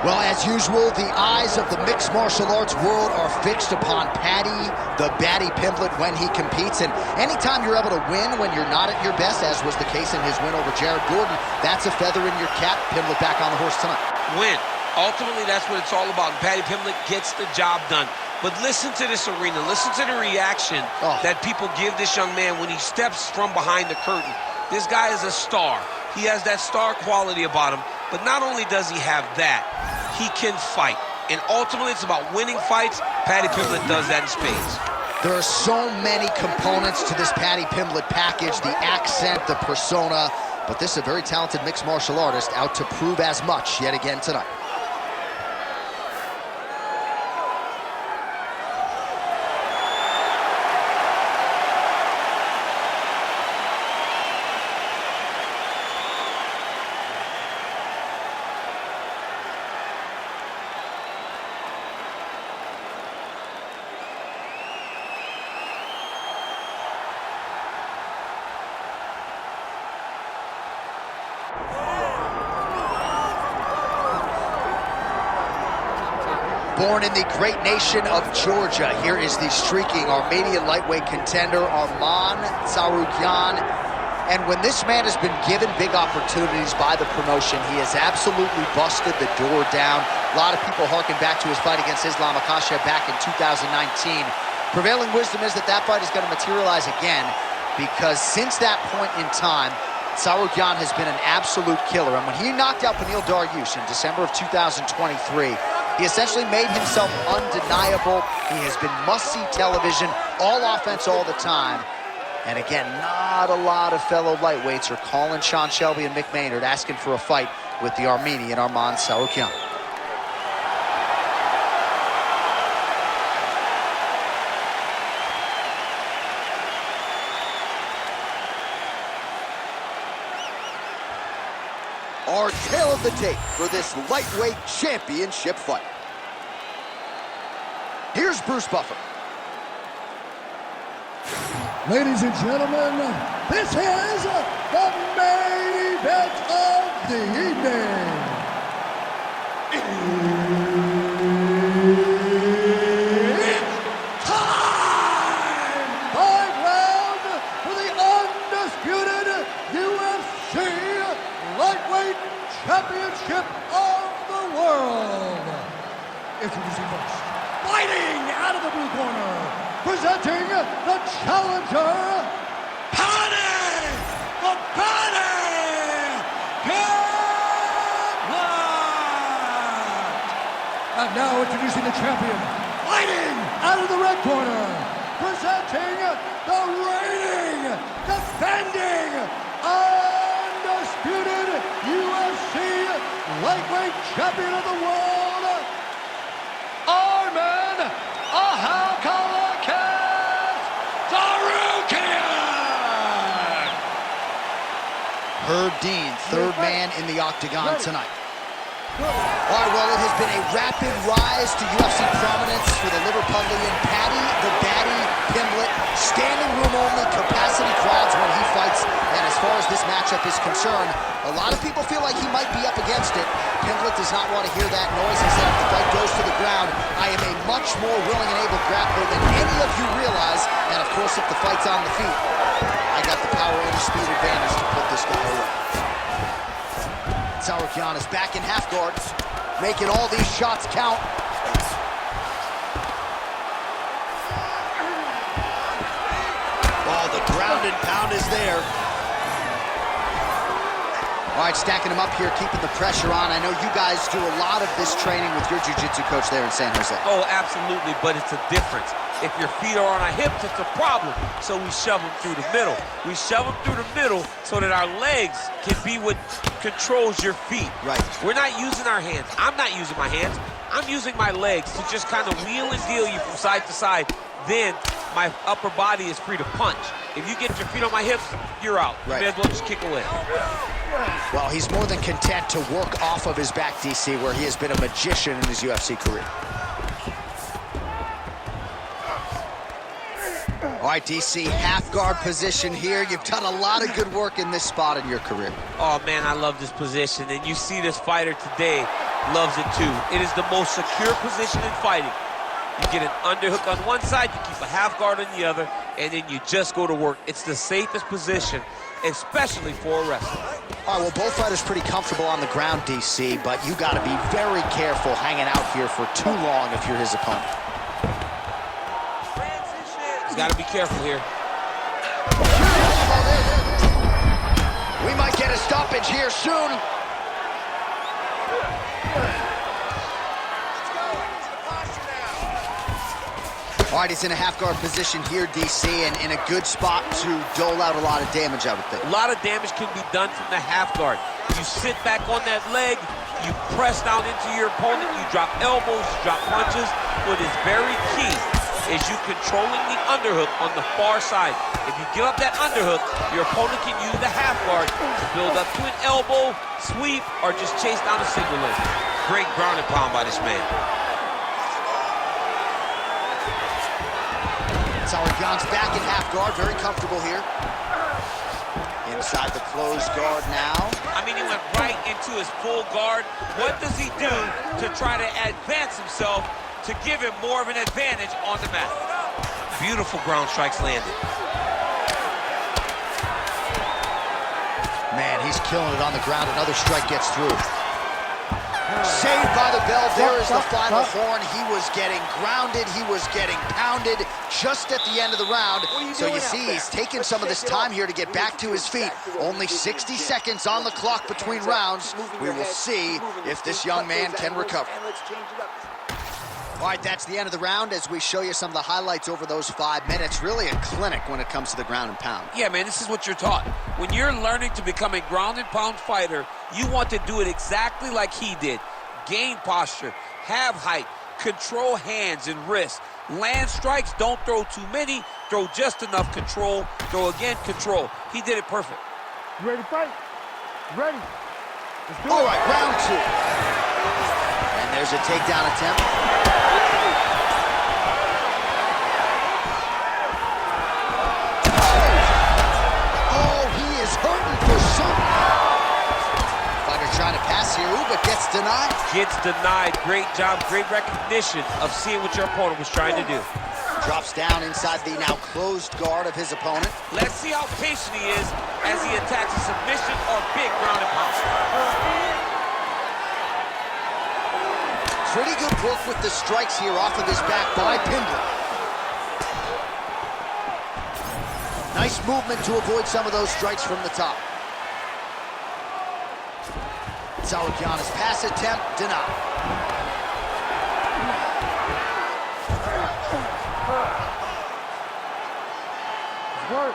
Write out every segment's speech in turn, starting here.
Well, as usual, the eyes of the mixed martial arts world are fixed upon Paddy, the Paddy Pimblett, when he competes. And anytime you're able to win when you're not at your best, as was the case in his win over Jared Gordon, that's a feather in your cap. Pimblett back on the horse tonight. Win. Ultimately, that's what it's all about. And Paddy Pimblett gets the job done. But listen to this arena. Listen to the reaction that people give this young man when he steps from behind the curtain. This guy is a star. He has that star quality about him. But not only does he have that, he can fight. And ultimately, it's about winning fights. Paddy Pimblett does that in spades. There are so many components to this Paddy Pimblett package, the accent, the persona. But this is a very talented mixed martial artist out to prove as much yet again tonight. Born in the great nation of Georgia, here is the streaking Armenian lightweight contender, Arman Tsarukyan. And when this man has been given big opportunities by the promotion, he has absolutely busted the door down. A lot of people harken back to his fight against Islam Makhachev back in 2019. Prevailing wisdom is that that fight is going to materialize again, because since that point in time, Tsarukyan has been an absolute killer. And when he knocked out Beneil Dariush in December of 2023, he essentially made himself undeniable. He has been must-see television, all offense all the time. And again, not a lot of fellow lightweights are calling Sean Shelby and Mick Maynard asking for a fight with the Armenian Arman Tsarukyan. Our tale of the tape for this lightweight championship fight. Here's Bruce Buffer. Ladies and gentlemen, this is the main event of the evening. It's time! 5 rounds for the undisputed UFC Lightweight Championship of the world. Introducing first, fighting out of the blue corner, presenting the challenger, Paddy Pimblett. And now introducing the champion, fighting out of the red corner, presenting the reigning, defending, undisputed UFC lightweight champion of the world, Arman Tsarukyan. Herb Dean, third man in the octagon tonight. All right, well, it has been a rapid rise to UFC prominence for the Liverpudlian Paddy the Paddy Pimblett. Standing room only, capacity crowds when he fights. And as far as this matchup is concerned, a lot of people feel like he might be up against it. Pimblett does not want to hear that noise. He said if the fight goes to the ground, I am a much more willing and able grappler than any of you realize. And of course, if the fight's on the feet, I got the power and the speed advantage to put this guy away. Tsarukyan is back in half guard, making all these shots count. Oh, the ground and pound is there. All right, stacking him up here, keeping the pressure on. I know you guys do a lot of this training with your jiu-jitsu coach there in San Jose. Oh, absolutely, but it's a difference. If your feet are on our hips, it's a problem. So we shove them through the middle. We shove them through the middle so that our legs can be what controls your feet. Right. We're not using our hands. I'm not using my hands. I'm using my legs to just kind of wheel and deal you from side to side. Then my upper body is free to punch. If you get your feet on my hips, you're out. Right. You may as well just kick away. Well, he's more than content to work off of his back, DC, where he has been a magician in his UFC career. All right, DC, half guard position here. You've done a lot of good work in this spot in your career. Oh, man, I love this position. And you see this fighter today, loves it too. It is the most secure position in fighting. You get an underhook on one side, you keep a half guard on the other, and then you just go to work. It's the safest position, especially for a wrestler. All right, well, both fighters pretty comfortable on the ground, DC, but you got to be very careful hanging out here for too long if you're his opponent. He's got to be careful here. We might get a stoppage here soon. All right, he's in a half-guard position here, DC, and in a good spot to dole out a lot of damage, I would think. A lot of damage can be done from the half-guard. You sit back on that leg, you press down into your opponent, you drop elbows, you drop punches. What is very key is you controlling the underhook on the far side. If you give up that underhook, your opponent can use the half-guard to build up to an elbow, sweep, or just chase down a single leg. Great ground and pound by this man. Tsarukyan's back in half guard, very comfortable here. Inside the closed guard now. I mean, he went right into his full guard. What does he do to try to advance himself to give him more of an advantage on the mat? Beautiful ground strikes landed. Man, he's killing it on the ground. Another strike gets through. Saved by the bell. There is the final horn. He was getting grounded. He was getting pounded just at the end of the round. So you see, he's taking some of this time here to get back to his feet. Only 60 seconds on the clock between rounds. We will see if this young man can recover. All right, that's the end of the round as we show you some of the highlights over those 5 minutes. Really a clinic when it comes to the ground and pound. Yeah, man, this is what you're taught. When you're learning to become a ground and pound fighter, you want to do it exactly like he did. Gain posture, have height, control hands and wrists. Land strikes, don't throw too many, throw just enough, control, throw again, control. He did it perfect. You ready to fight? Ready. Let's do it. All right, round 2. And there's a takedown attempt. Oh, he is hurting for something. Fighter trying to pass here, but gets denied. Gets denied. Great job, great recognition of seeing what your opponent was trying to do. Drops down inside the now closed guard of his opponent. Let's see how patient he is as he attacks a submission or big ground and pound. Pretty good work with the strikes here off of his back by Pimblett. Nice movement to avoid some of those strikes from the top. Tsarukyan's pass attempt denied. Work.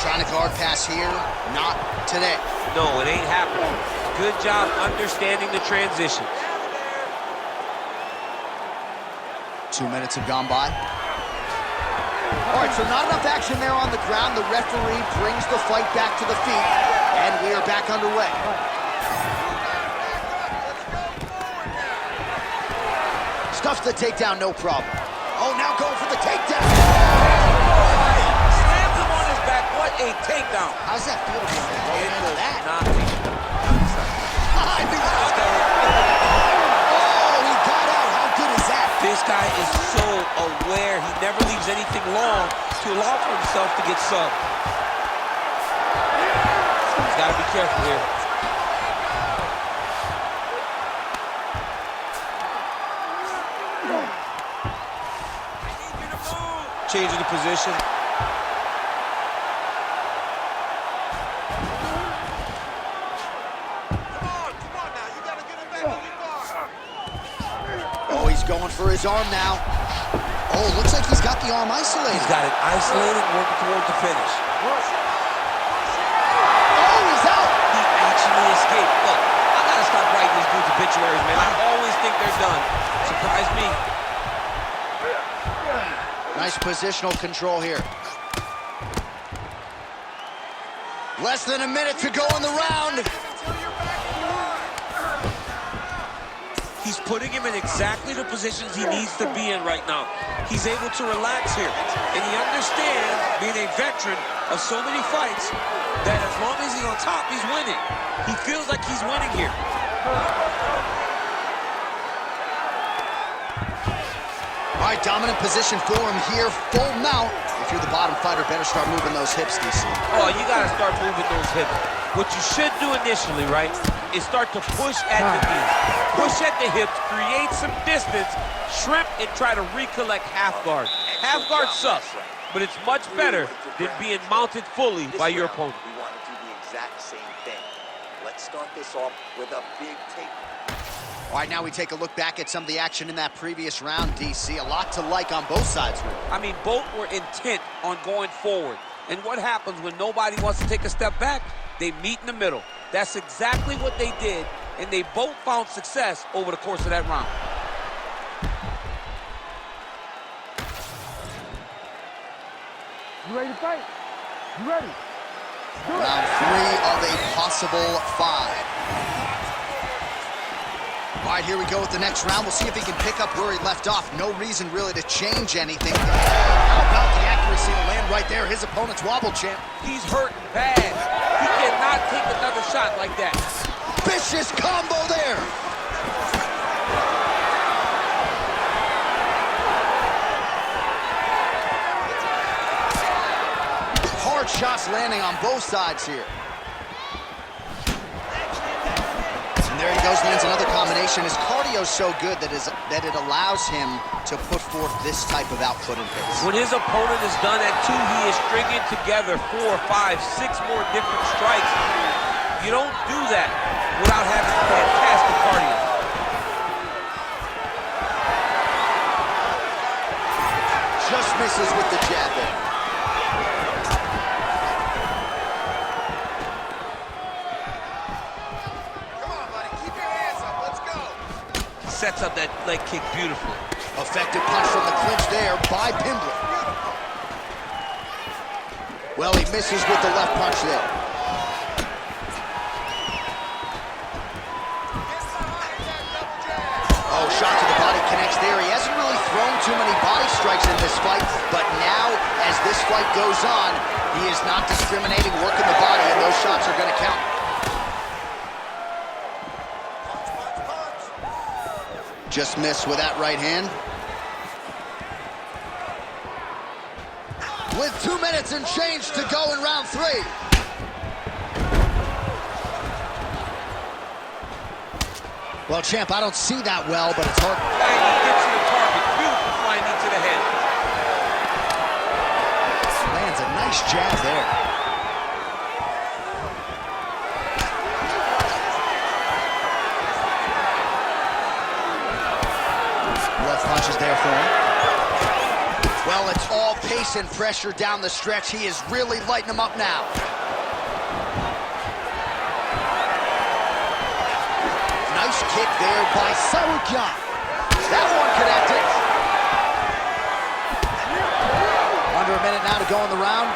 Trying to guard pass here, not today. No, it ain't happening. Good job understanding the transitions. 2 minutes have gone by. All right, so not enough action there on the ground. The referee brings the fight back to the feet, and we are back underway. Stuffs the takedown, no problem. Oh, now going for the takedown. Slams him on his back. What a takedown. How's that feel to be into that? I think Oh, he got out. How good is that? this guy is so aware. He never leaves anything long to allow for himself to get subbed. He's got to be careful here. Changing the position. Oh, he's going for his arm now. Oh, looks like he's got the arm isolated. He's got it isolated, working towards the finish. Oh, he's out. He actually escaped. Look, I gotta stop writing these dudes obituaries, man. I always think they're done. Surprise me. Nice positional control here. Less than a minute to go in the round. He's putting him in exactly the positions he needs to be in right now. He's able to relax here. And he understands, being a veteran of so many fights, that as long as he's on top, he's winning. He feels like he's winning here. All right, dominant position for him here, full mount. If you're the bottom fighter, better start moving those hips, DC. Oh, you gotta start moving those hips. What you should do initially, right, is start to push at the knees. Push at the hips, create some distance, shrimp, and try to recollect half guard. Half guard sucks, but it's much better than being mounted fully by your opponent. We want to do the exact same thing. Let's start this off with a big take. All right, now we take a look back at some of the action in that previous round, DC. A lot to like on both sides, really. I mean, both were intent on going forward. And what happens when nobody wants to take a step back? They meet in the middle. That's exactly what they did, and they both found success over the course of that round. You ready to fight? You ready? Round 3 of a possible 5. All right, here we go with the next round. We'll see if he can pick up where he left off. No reason really to change anything. How about the accuracy to land right there? His opponent's wobble, champ. He's hurt bad. He cannot take another shot like that. Vicious combo there. Hard shots landing on both sides here. There he goes, lands another combination. His cardio's so good that it allows him to put forth this type of output and pace. When his opponent is done at 2, he is stringing together 4, 5, 6 more different strikes. You don't do that without having fantastic cardio. Just misses with the jab there. Sets up that leg kick beautifully. Effective punch from the clinch there by Pimblett. Well, he misses with the left punch there. Oh, shot to the body connects there. He hasn't really thrown too many body strikes in this fight, but now, as this fight goes on, he is not discriminating, working the body, and those shots are going to count. Just missed with that right hand. With 2 minutes and change to go in round 3. Well, champ, I don't see that well, but it's hard. And he gets to the target. Beautiful flying knee to the head. Lands a nice jab there. Left punches there for him. Well, it's all pace and pressure down the stretch. He is really lighting them up now. Nice kick there by Tsarukyan. That one connected. Under a minute now to go in the round.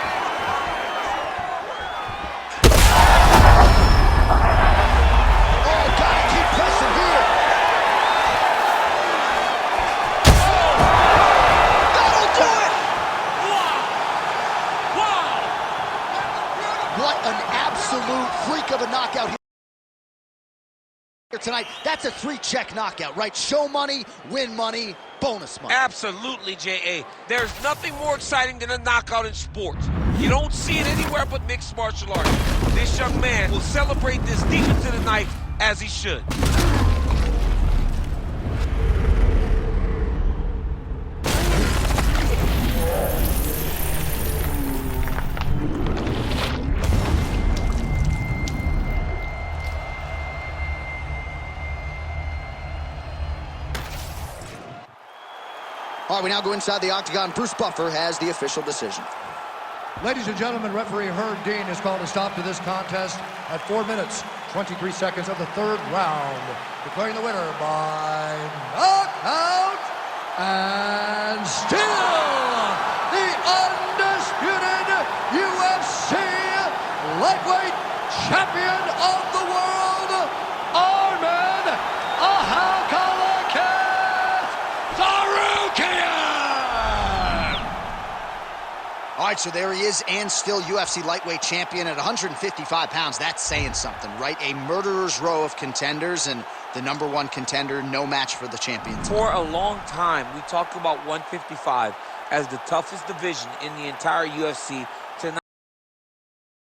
Oh, gotta keep pressing here. That'll do it! Wow! What an absolute freak of a knockout here tonight. That's a 3-check knockout, right? Show money, win money, bonus money. Absolutely, J.A. There's nothing more exciting than a knockout in sports. You don't see it anywhere but mixed martial arts. This young man will celebrate this deep into the night as he should. All right, we now go inside the octagon. Bruce Buffer has the official decision. Ladies and gentlemen, referee Herb Dean has called a stop to this contest at 4 minutes, 23 seconds of the 3rd round, declaring the winner by knockout and still the undisputed UFC lightweight champion of the world, Arman Tsarukyan. All right, so there he is, and still UFC lightweight champion at 155 pounds. That's saying something, right? A murderer's row of contenders, and the #1 contender, no match for the champion. For a long time, we talked about 155 as the toughest division in the entire UFC